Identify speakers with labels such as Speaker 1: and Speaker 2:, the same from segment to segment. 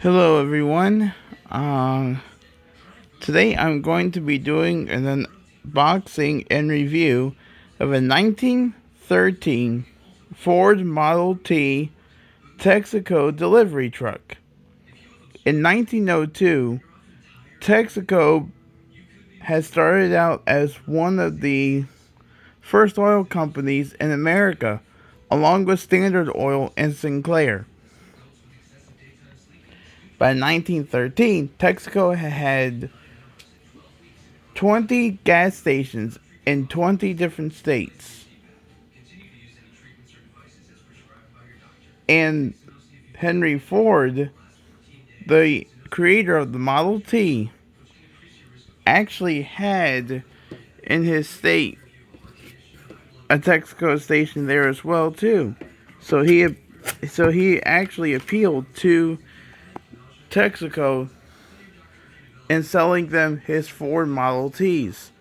Speaker 1: Hello everyone. Today I'm going to be doing an unboxing and review of a 1913 Ford Model T Texaco delivery truck. In 1902, Texaco had started out as one of the first oil companies in America, along with Standard Oil and Sinclair. By 1913, Texaco had 20 gas stations in 20 different states. And Henry Ford, the creator of the Model T, actually had in his state a Texaco station there as well too. So he actually appealed to Texaco in selling them his Ford Model Ts,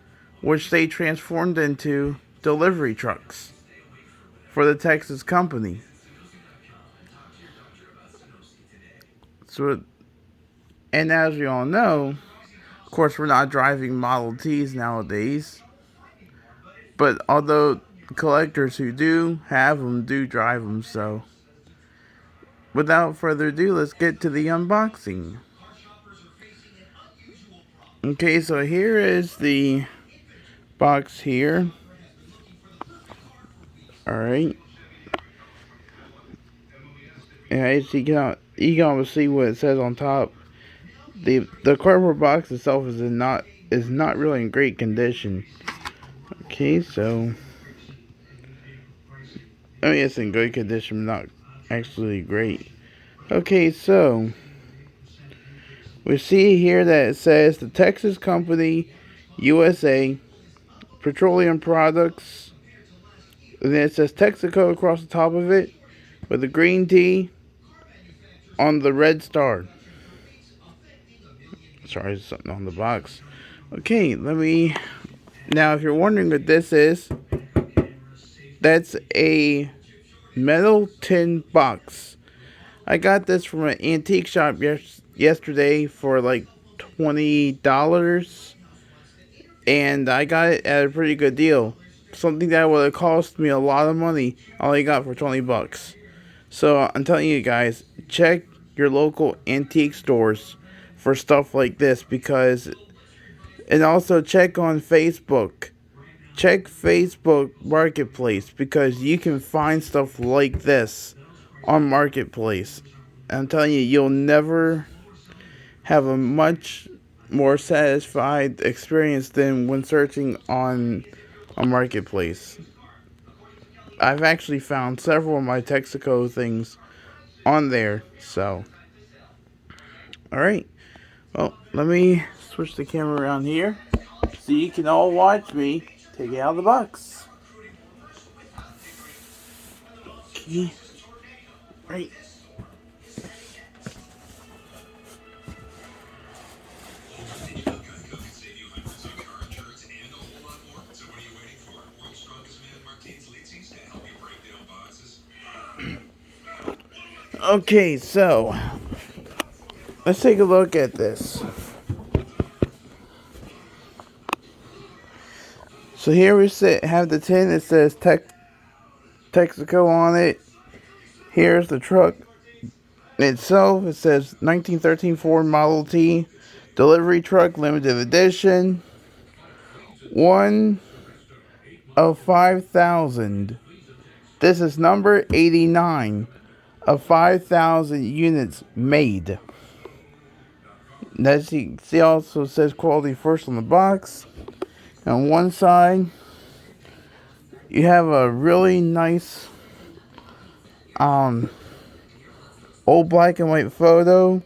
Speaker 1: which they transformed into delivery trucks for the Texas company. So, and as we all know, of course, we're not driving Model Ts nowadays, but although collectors who do have them do drive them, so without further ado, let's get to the unboxing. Okay, so here is the box here. Alright. And as you can almost see what it says on top. The cardboard box itself is not really in great condition. Okay, so I mean it's in good condition, not actually great. Okay, so we see here that it says the Texas Company USA Petroleum Products, and then it says Texaco across the top of it with the green T on the red star. Sorry, there's something on the box. Okay, now if you're wondering what this is, that's a metal tin box. I got this from an antique shop yesterday for like $20, and I got it at a pretty good deal. Something that would have cost me a lot of money, I only got for $20. So I'm telling you guys, check your local antique stores for stuff like this, and also check on Facebook. Check Facebook Marketplace, because you can find stuff like this on Marketplace. I'm telling you, you'll never have a much more satisfied experience than when searching on a Marketplace. I've actually found several of my Texaco things on there, so. Alright, well, let me switch the camera around here so you can all watch me take it out of the box. Okay, right. Okay, so let's take a look at this. So here we have the tin that says Texaco on it. Here's the truck itself. It says 1913 Ford Model T delivery truck, limited edition. 1 of 5,000. This is number 89 of 5,000 units made. As you see, also says quality first on the box. On one side, you have a really nice old black and white photo.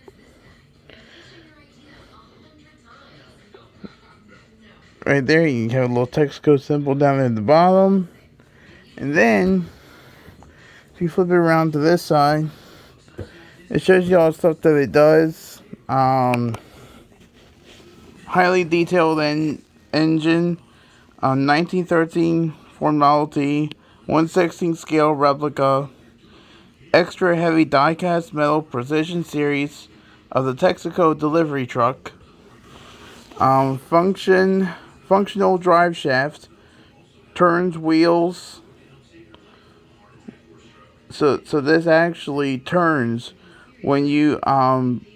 Speaker 1: Right there, you have a little Texaco symbol down at the bottom. And then, if you flip it around to this side, it shows you all the stuff that it does. Highly detailed engine. 1913 Ford Model T. 1/16 scale replica. Extra heavy die-cast metal precision series of the Texaco delivery truck. Functional drive shaft, turns wheels. So this actually turns when you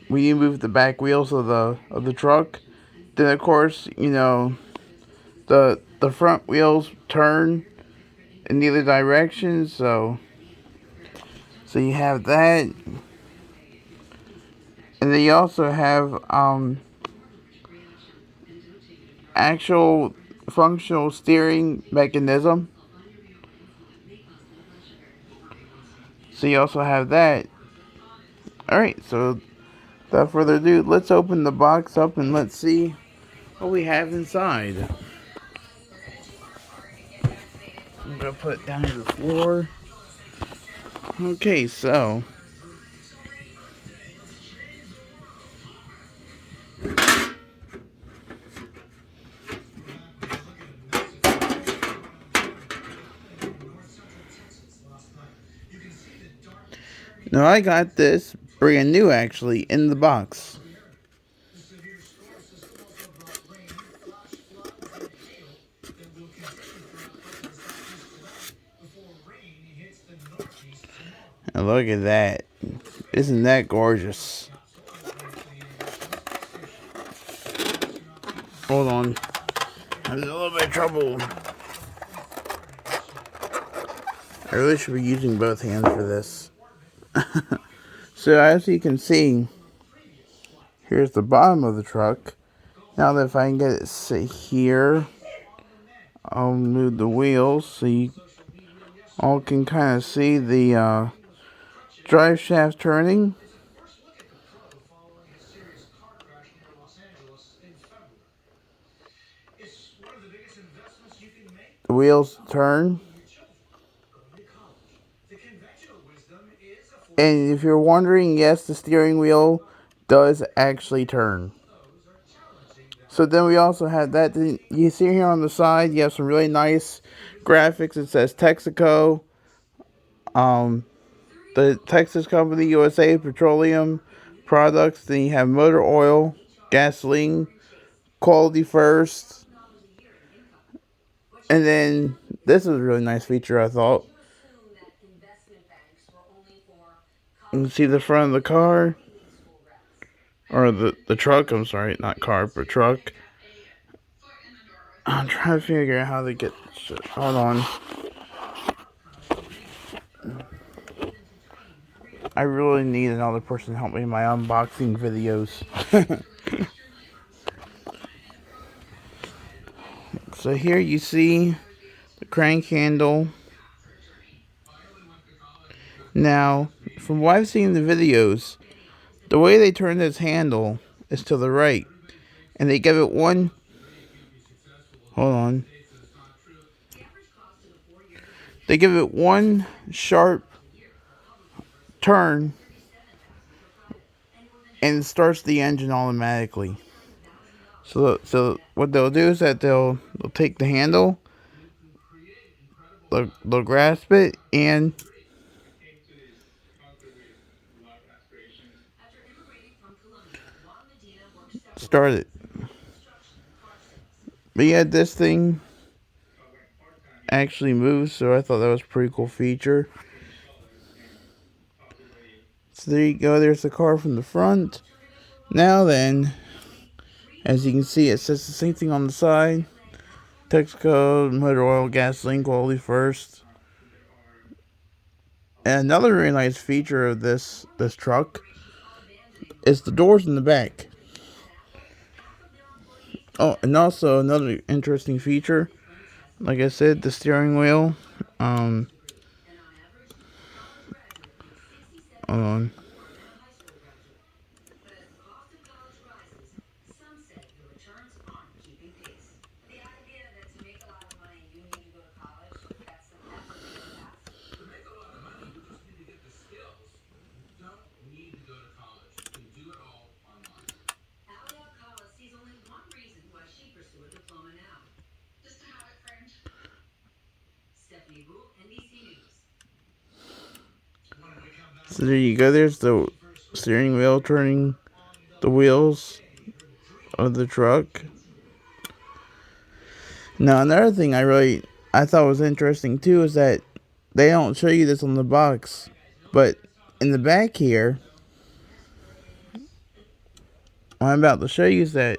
Speaker 1: move the back wheels of the truck. Then of course the front wheels turn in either direction. So you have that, and then you also have actual functional steering mechanism. So you also have that. Alright, so without further ado, let's open the box up and let's see what we have inside. I'm gonna put it down to the floor. Okay, so now I got this brand new actually in the box. And look at that. Isn't that gorgeous? Hold on. I'm in a little bit of trouble. I really should be using both hands for this. So as you can see, here's the bottom of the truck. Now that if I can get it sit here, I'll move the wheels so you all can kind of see the drive shaft turning. The wheels turn. And if you're wondering, yes, the steering wheel does actually turn. So then we also have that. You see here on the side, you have some really nice graphics. It says Texaco, the Texas Company USA Petroleum Products. Then you have motor oil, gasoline, quality first. And then this is a really nice feature, I thought. You can see the front of the car. Or the truck, I'm sorry, not car, but truck. I'm trying to figure out how to get... Hold on. I really need another person to help me in my unboxing videos. So here you see the crank handle. Now, from what I've seen in the videos, the way they turn this handle is to the right. And they give it one... Hold on. They give it one sharp turn and it starts the engine automatically. So what they'll do is that they'll take the handle, they'll grasp it and start it. But yeah, this thing actually moves, so I thought that was a pretty cool feature. So there you go, there's the car from the front. Now then, as you can see, it says the same thing on the side. Texaco, motor oil, gasoline, quality first. And another really nice feature of this truck is the doors in the back. Oh, and also another interesting feature, like I said, the steering wheel. Hold on. So there you go. There's the steering wheel turning the wheels of the truck. Now, another thing I thought was interesting too is that they don't show you this on the box, but in the back here, what I'm about to show you is that,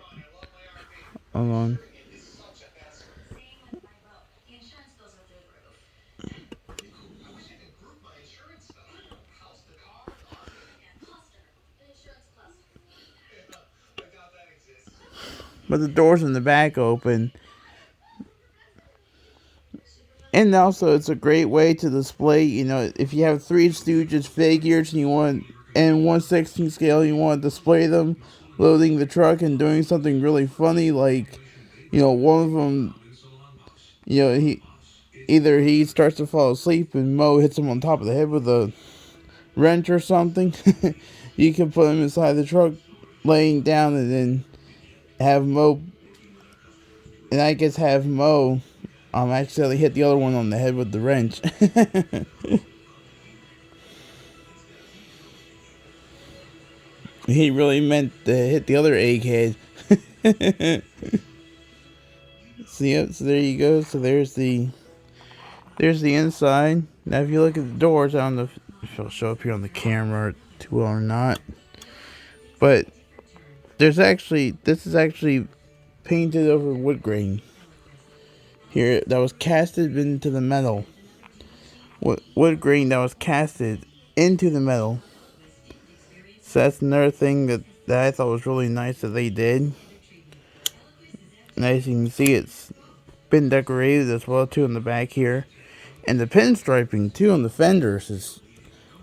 Speaker 1: hold on, but the doors in the back open. And also, it's a great way to display, if you have Three Stooges figures and you want, and 1/16 scale, you want to display them, loading the truck and doing something really funny, like, one of them, he starts to fall asleep and Mo hits him on top of the head with a wrench or something. You can put him inside the truck, laying down, and then have Mo, and I guess have Mo accidentally hit the other one on the head with the wrench. He really meant to hit the other egghead. So there you go. So there's the inside. Now if you look at the doors, I don't know if it'll show up here on the camera too well or not, but this is actually painted over wood grain here that was casted into the metal. Wood grain that was casted into the metal. So that's another thing that I thought was really nice that they did. And as you can see, it's been decorated as well too in the back here. And the pinstriping too on the fenders is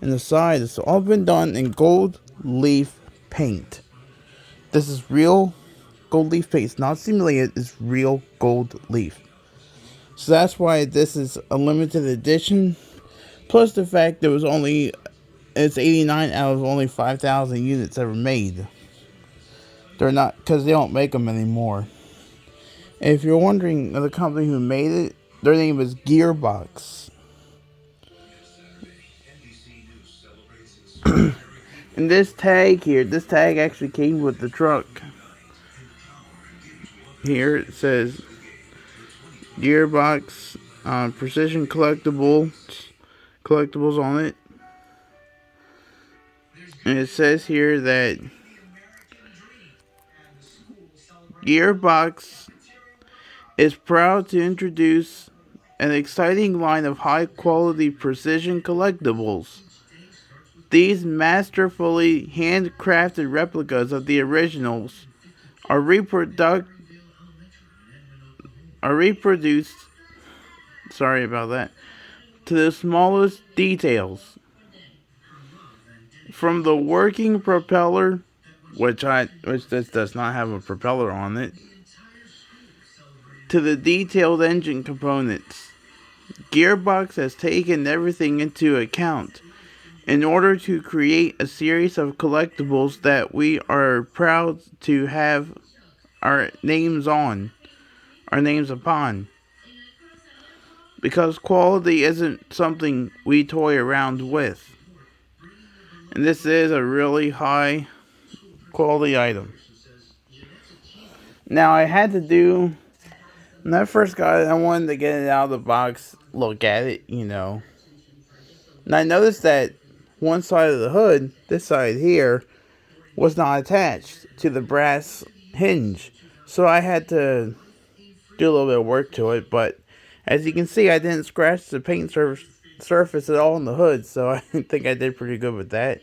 Speaker 1: and the side. It's all been done in gold leaf paint. This is real gold leaf paint. It's not simulated, it's real gold leaf. So that's why this is a limited edition. Plus the fact there was it's 89 out of only 5,000 units ever made. They're not, because they don't make them anymore. And if you're wondering the company who made it, their name is Gearbox. And this tag actually came with the truck. Here it says Gearbox Precision collectibles on it. And it says here that Gearbox is proud to introduce an exciting line of high-quality precision collectibles. These masterfully handcrafted replicas of the originals are reproduced. Sorry about that. To the smallest details, from the working propeller, which this does not have a propeller on it, to the detailed engine components. Gearbox has taken everything into account in order to create a series of collectibles that we are proud to have our names upon. Because quality isn't something we toy around with. And this is a really high quality item. Now when I first got it, I wanted to get it out of the box, look at it, And I noticed that one side of the hood, this side here, was not attached to the brass hinge. So I had to do a little bit of work to it, but as you can see, I didn't scratch the paint surface at all on the hood, so I think I did pretty good with that.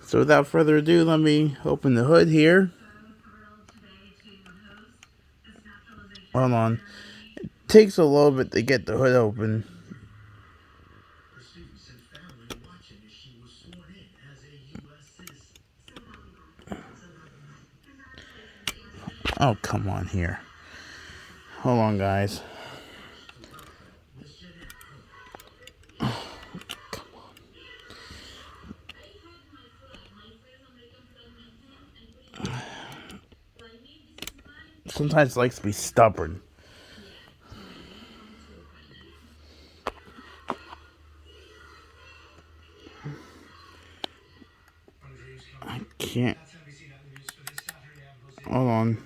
Speaker 1: So without further ado, let me open the hood here. Hold on. It takes a little bit to get the hood open. Oh, come on here. Hold on, guys. Sometimes it likes to be stubborn. can't. Hold on.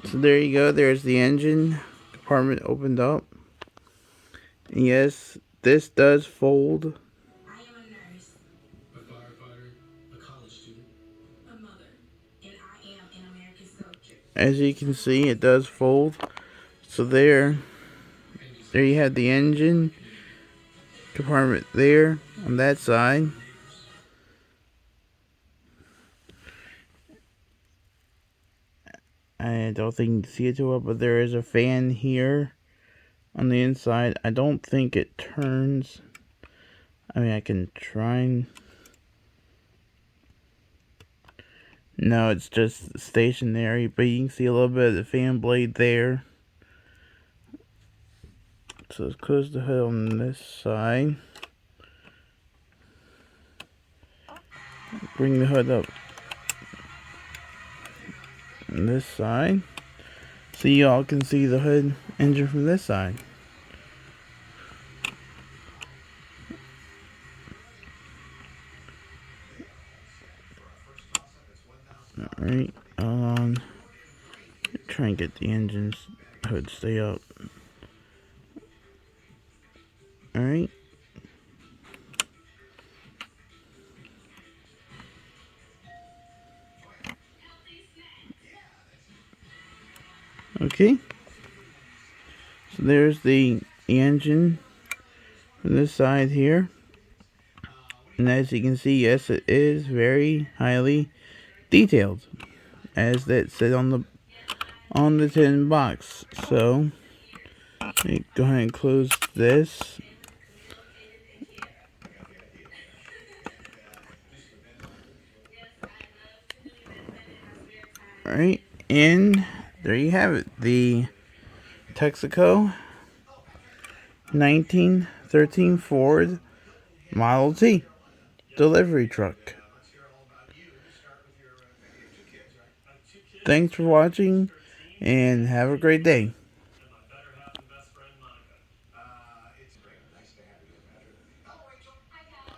Speaker 1: So there you go. There's the engine compartment opened up. And yes, this does fold.
Speaker 2: I am a nurse, a firefighter, a college student, a mother, and I am an American soldier.
Speaker 1: As you can see, it does fold. So there you have the engine compartment there on that side. I don't think you can see it too well, but there is a fan here on the inside. I don't think it turns. I mean, I can try and... No, it's just stationary, but you can see a little bit of the fan blade there. So let's close the hood on this side. Bring the hood up on this side, so y'all can see the hood engine from this side. Alright, try and get the engine's hood stay up. Alright. Okay. So there's the engine from this side here. And as you can see, yes, it is very highly detailed, as that said on the tin box. So let me go ahead and close this. Alright, and there you have it, the Texaco 1913 Ford Model T delivery truck. Thanks for watching, and have a great day.